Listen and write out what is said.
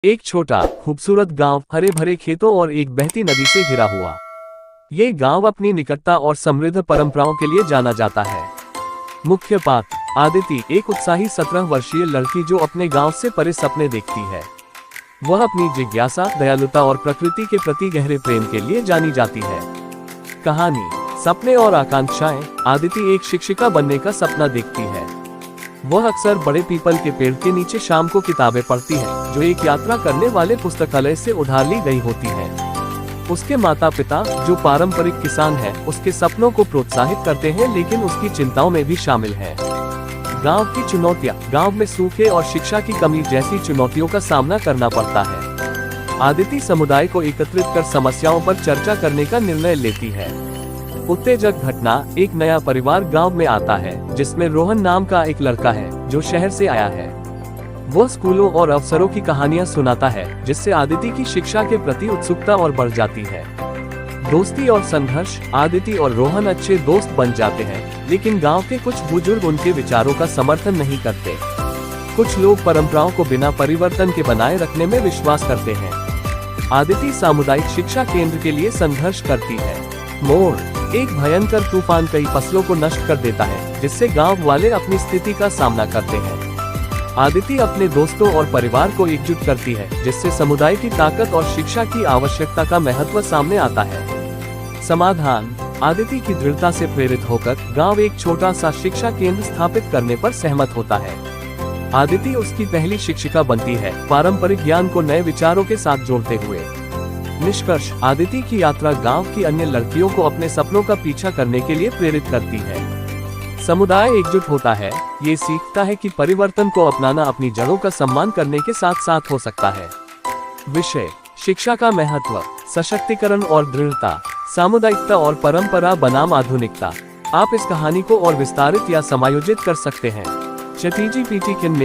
एक छोटा खूबसूरत गांव हरे भरे खेतों और एक बहती नदी से घिरा हुआ। ये गांव अपनी निकटता और समृद्ध परंपराओं के लिए जाना जाता है। मुख्य पात्र आदिति एक उत्साही 17 वर्षीय लड़की जो अपने गांव से परे सपने देखती है। वह अपनी जिज्ञासा, दयालुता और प्रकृति के प्रति गहरे प्रेम के लिए जानी जाती है। कहानी, सपने और आकांक्षाएं। आदिति एक शिक्षिका बनने का सपना देखती है। वह अक्सर बड़े पीपल के पेड़ के नीचे शाम को किताबें पढ़ती है, जो एक यात्रा करने वाले पुस्तकालय से उधार ली गई होती है। उसके माता पिता, जो पारंपरिक किसान हैं, उसके सपनों को प्रोत्साहित करते हैं, लेकिन उसकी चिंताओं में भी शामिल हैं। गांव की चुनौतियां। गांव में सूखे और शिक्षा की कमी जैसी चुनौतियों का सामना करना पड़ता है। आदिति समुदाय को एकत्रित कर समस्याओं पर चर्चा करने का निर्णय लेती है। उत्तेजक घटना, एक नया परिवार गांव में आता है, जिसमें रोहन नाम का एक लड़का है, जो शहर से आया है। वो स्कूलों और अवसरों की कहानियां सुनाता है, जिससे आदिति की शिक्षा के प्रति उत्सुकता और बढ़ जाती है। दोस्ती और संघर्ष। आदिति और रोहन अच्छे दोस्त बन जाते हैं, लेकिन गांव के कुछ बुजुर्ग उनके विचारों का समर्थन नहीं करते। कुछ लोग परंपराओं को बिना परिवर्तन के बनाए रखने में विश्वास करते हैं। आदिति सामुदायिक शिक्षा केंद्र के लिए संघर्ष करती है। मोड़, एक भयंकर तूफान कई फसलों को नष्ट कर देता है, जिससे गांव वाले अपनी स्थिति का सामना करते हैं। आदिति अपने दोस्तों और परिवार को एकजुट करती है, जिससे समुदाय की ताकत और शिक्षा की आवश्यकता का महत्व सामने आता है। समाधान, आदिति की दृढ़ता से प्रेरित होकर गांव एक छोटा सा शिक्षा केंद्र स्थापित करने पर सहमत होता है। आदिति उसकी पहली शिक्षिका बनती है, पारंपरिक ज्ञान को नए विचारों के साथ जोड़ते हुए। निष्कर्ष, आदिति की यात्रा गांव की अन्य लड़कियों को अपने सपनों का पीछा करने के लिए प्रेरित करती है। समुदाय एकजुट होता है, ये सीखता है कि परिवर्तन को अपनाना अपनी जड़ों का सम्मान करने के साथ साथ हो सकता है। विषय, शिक्षा का महत्व, सशक्तिकरण और दृढ़ता, सामुदायिकता और परंपरा बनाम आधुनिकता। आप इस कहानी को और विस्तारित या समायोजित कर सकते हैं। क्षितिजी पीटी